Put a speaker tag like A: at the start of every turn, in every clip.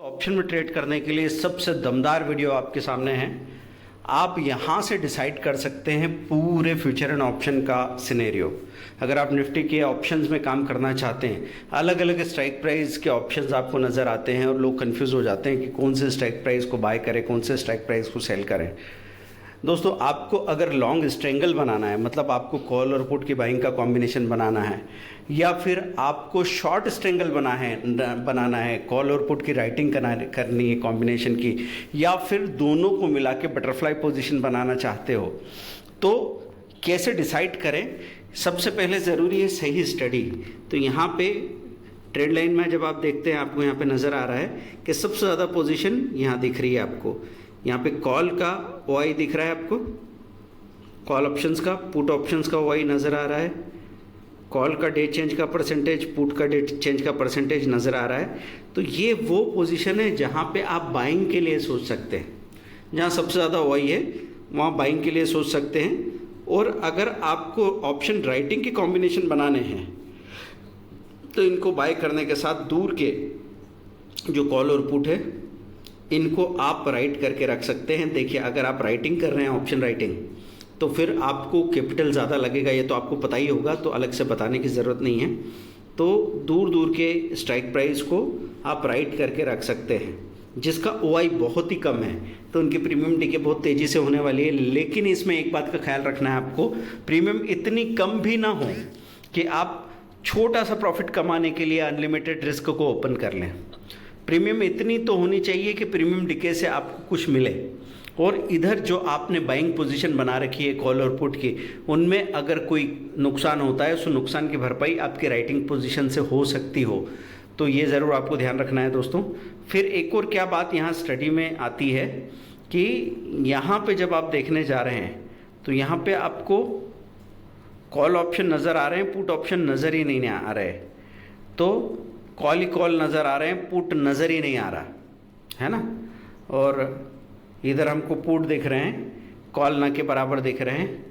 A: Option में trade करने के लिए सबसे दमदार वीडियो आपके सामने है। आप यहाँ से डिसाइड कर सकते हैं पूरे फ्यूचर एंड ऑप्शन का सिनेरियो। अगर आप निफ्टी के ऑप्शंस में काम करना चाहते हैं, अलग अलग स्ट्राइक प्राइस के ऑप्शंस आपको नज़र आते हैं और लोग कंफ्यूज हो जाते हैं कि कौन से स्ट्राइक प्राइस को बाय करें, कौन से स्ट्राइक प्राइस को सेल करें। दोस्तों, आपको अगर लॉन्ग स्ट्रेंगल बनाना है, मतलब आपको कॉल और पुट की बाइंग का कॉम्बिनेशन बनाना है, या फिर आपको शॉर्ट स्ट्रेंगल बनाना है, कॉल और पुट की राइटिंग करनी है कॉम्बिनेशन की, या फिर दोनों को मिला के बटरफ्लाई पोजीशन बनाना चाहते हो, तो कैसे डिसाइड करें। सबसे पहले ज़रूरी है सही स्टडी। तो यहाँ पे ट्रेड लाइन में जब आप देखते हैं, आपको यहाँ पे नज़र आ रहा है कि सबसे ज़्यादा पोजीशन यहाँ दिख रही है आपको। यहाँ पे कॉल का OI दिख रहा है आपको, कॉल ऑप्शंस का, पुट ऑप्शंस का OI नज़र आ रहा है, कॉल का डे चेंज का परसेंटेज, पुट का डे चेंज का परसेंटेज नज़र आ रहा है। तो ये वो पोजीशन है जहाँ पे आप बाइंग के लिए सोच सकते हैं। जहाँ सबसे ज़्यादा OI है वहाँ बाइंग के लिए सोच सकते हैं। और अगर आपको ऑप्शन राइटिंग के कॉम्बिनेशन बनाने हैं तो इनको बाय करने के साथ दूर के जो कॉल और पुट है इनको आप राइट करके रख सकते हैं। देखिए, अगर आप राइटिंग कर रहे हैं, ऑप्शन राइटिंग, तो फिर आपको कैपिटल ज़्यादा लगेगा, ये तो आपको पता ही होगा, तो अलग से बताने की ज़रूरत नहीं है। तो दूर दूर के स्ट्राइक प्राइस को आप राइट करके रख सकते हैं। जिसका OI बहुत ही कम है तो उनकी प्रीमियम डिके बहुत तेज़ी से होने वाली है। लेकिन इसमें एक बात का ख्याल रखना है आपको, प्रीमियम इतनी कम भी ना हो कि आप छोटा सा प्रॉफिट कमाने के लिए अनलिमिटेड रिस्क को ओपन कर लें। प्रीमियम इतनी तो होनी चाहिए कि प्रीमियम डिके से आपको कुछ मिले, और इधर जो आपने बाइंग पोजीशन बना रखी है कॉल और पुट की, उनमें अगर कोई नुकसान होता है तो नुकसान की भरपाई आपकी राइटिंग पोजीशन से हो सकती हो। तो ये ज़रूर आपको ध्यान रखना है दोस्तों। फिर एक और क्या बात यहाँ स्टडी में आती है कि यहाँ पे जब आप देखने जा रहे हैं तो यहाँ पे आपको कॉल ऑप्शन नज़र आ रहे हैं, पुट ऑप्शन नज़र ही नहीं आ रहे। तो कॉल ही कॉल नज़र आ रहे हैं, पुट नज़र ही नहीं आ रहा है ना। और इधर हमको पुट दिख रहे हैं, कॉल ना के बराबर दिख रहे हैं।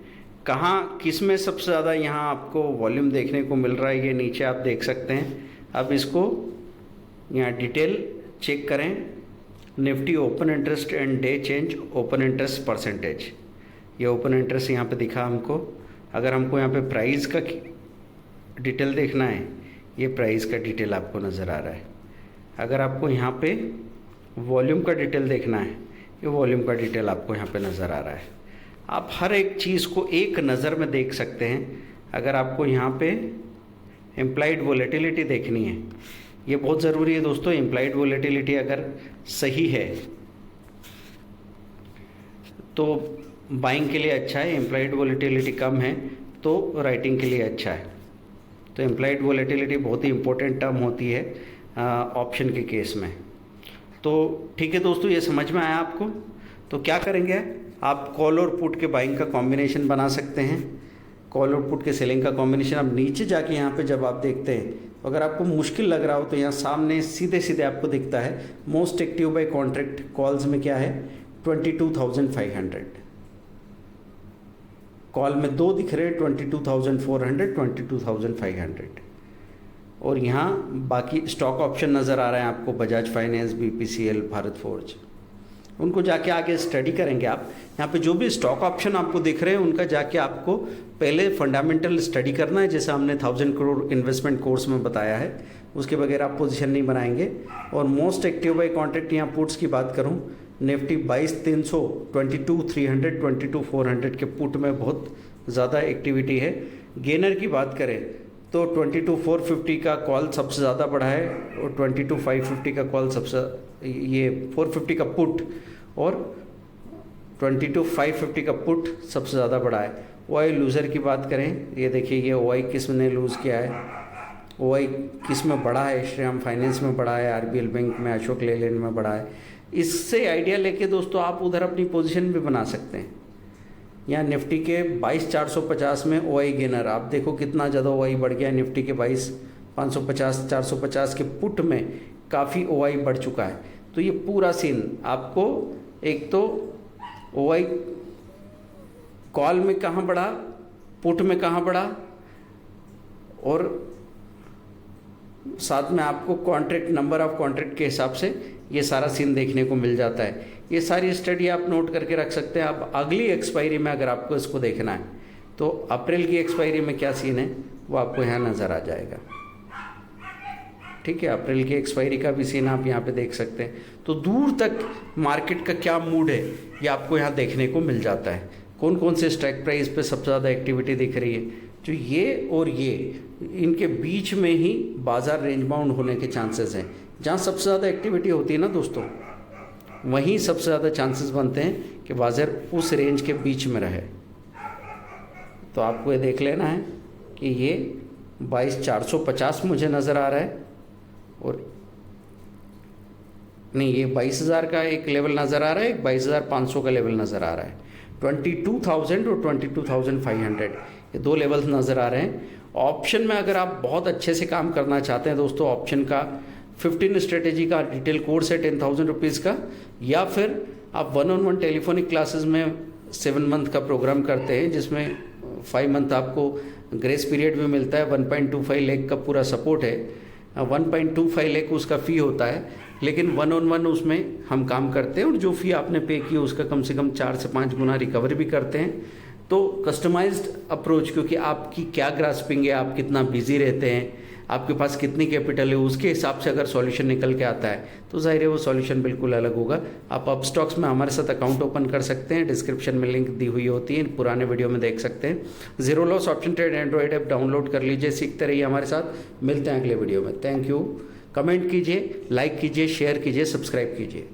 A: कहाँ किस में सबसे ज़्यादा यहाँ आपको वॉल्यूम देखने को मिल रहा है, ये नीचे आप देख सकते हैं। अब इसको यहाँ डिटेल चेक करें, Nifty open interest and day change open interest percentage, ये ओपन इंटरेस्ट यहाँ पे दिखा हमको। अगर हमको यहाँ पे प्राइस का डिटेल देखना है, ये प्राइस का डिटेल आपको नज़र आ रहा है। अगर आपको यहाँ पे वॉल्यूम का डिटेल देखना है, ये वॉल्यूम का डिटेल आपको यहाँ पे नज़र आ रहा है। आप हर एक चीज़ को एक नज़र में देख सकते हैं। अगर आपको यहाँ पे इम्प्लाइड वोलेटिलिटी देखनी है, ये बहुत ज़रूरी है दोस्तों। इम्प्लाइड वोलेटिलिटी अगर सही है तो बाइंग के लिए अच्छा है, इम्प्लाइड वोलेटिलिटी कम है तो राइटिंग के लिए अच्छा है। तो इम्प्लाइड वोलेटिलिटी बहुत ही इंपॉर्टेंट टर्म होती है ऑप्शन के केस में। तो ठीक है दोस्तों, ये समझ में आया आपको। तो क्या करेंगे, आप कॉल और पुट के बाइंग का कॉम्बिनेशन बना सकते हैं, कॉल और पुट के सेलिंग का कॉम्बिनेशन। अब नीचे जाके यहाँ पे जब आप देखते हैं, तो अगर आपको मुश्किल लग रहा हो तो यहाँ सामने सीधे सीधे आपको दिखता है most active by contract calls में क्या है, 22,500। कॉल में दो दिख रहे हैं, 22,400, 22,500। और यहाँ बाकी स्टॉक ऑप्शन नज़र आ रहे हैं आपको, Bajaj finance, BPCL, Bharat forge. उनको जाके आगे स्टडी करेंगे आप। यहाँ पे जो भी स्टॉक ऑप्शन आपको दिख रहे हैं उनका जाके आपको पहले फंडामेंटल स्टडी करना है, जैसे हमने 1000 करोड़ इन्वेस्टमेंट कोर्स में बताया है। उसके बगैर आप पोजीशन नहीं बनाएंगे। और मोस्ट एक्टिव बाय कॉन्ट्रैक्ट, यहाँ पुट्स की बात करूँ, निफ्टी 22,300, 22,300, 22,400 के पुट में बहुत ज़्यादा एक्टिविटी है। गेनर की बात करें तो 22,450 का कॉल सबसे ज़्यादा बढ़ा है, और 22,550 का कॉल सबसे, ये 450 का पुट और 22,550 का पुट सबसे ज़्यादा बढ़ा है। OI लूज़र की बात करें, ये देखिए ये OI किस ने लूज़ किया है, OI किस में बढ़ा है, श्रीराम फाइनेंस में बढ़ा है, RBL बैंक में, अशोक लेलैंड में बढ़ा है। इससे आइडिया लेके दोस्तों आप उधर अपनी पोजीशन भी बना सकते हैं। यहाँ निफ्टी के 22,450 में OI गेनर, आप देखो कितना ज़्यादा OI बढ़ गया है। निफ्टी के 22,550, 450 के पुट में काफ़ी OI बढ़ चुका है। तो ये पूरा सीन आपको, एक तो OI कॉल में कहाँ बढ़ा, पुट में कहाँ बढ़ा, और साथ में आपको कॉन्ट्रैक्ट, नंबर ऑफ कॉन्ट्रैक्ट के हिसाब से ये सारा सीन देखने को मिल जाता है। ये सारी स्टडी आप नोट करके रख सकते हैं। आप अगली एक्सपायरी में अगर आपको इसको देखना है तो अप्रैल की एक्सपायरी में क्या सीन है वो आपको यहाँ नज़र आ जाएगा। ठीक है, अप्रैल की एक्सपायरी का भी सीन आप यहाँ पे देख सकते हैं। तो दूर तक मार्केट का क्या मूड है ये आपको यहाँ देखने को मिल जाता है। कौन कौन से स्ट्राइक प्राइस पे सबसे ज़्यादा एक्टिविटी दिख रही है, जो ये और ये इनके बीच में ही बाज़ार रेंज बाउंड होने के चांसेस हैं। जहाँ सबसे ज़्यादा एक्टिविटी होती है ना दोस्तों, वहीं सबसे ज़्यादा चांसेस बनते हैं कि बाज़ार उस रेंज के बीच में रहे। तो आपको ये देख लेना है कि ये 22,450 मुझे नज़र आ रहा है, और नहीं, ये 22,000 का एक लेवल नज़र आ रहा है, 22,500 का लेवल नज़र आ रहा है। 22,000 और 22,500 ये दो लेवल्स नज़र आ रहे हैं। ऑप्शन में अगर आप बहुत अच्छे से काम करना चाहते हैं दोस्तों, ऑप्शन का 15 स्ट्रेटेजी का डिटेल कोर्स है 10,000 रुपीज़ का, या फिर आप 1-on-1 टेलीफोनिक क्लासेस में 7 मंथ का प्रोग्राम करते हैं, जिसमें 5 मंथ आपको ग्रेस पीरियड भी मिलता है। 1.25 लाख का पूरा सपोर्ट है, 1.25 लाख उसका फ़ी होता है, लेकिन 1-on-1 उसमें हम काम करते हैं और जो फ़ी आपने पे की उसका कम से कम 4 से 5 गुना रिकवर भी करते हैं। तो कस्टमाइज्ड अप्रोच, क्योंकि आपकी क्या ग्रास्पिंग है, आप कितना बिजी रहते हैं, आपके पास कितनी कैपिटल है, उसके हिसाब से अगर सॉल्यूशन निकल के आता है तो जाहिर है वो सॉल्यूशन बिल्कुल अलग होगा। आप अपस्टॉक्स में हमारे साथ अकाउंट ओपन कर सकते हैं, डिस्क्रिप्शन में लिंक दी हुई होती है, पुराने वीडियो में देख सकते हैं। Zero loss option trade Android app download कर लीजिए, सीखते रहिए हमारे साथ। मिलते हैं अगले वीडियो में। Thank you. कमेंट कीजिए, लाइक कीजिए, शेयर कीजिए, सब्सक्राइब कीजिए।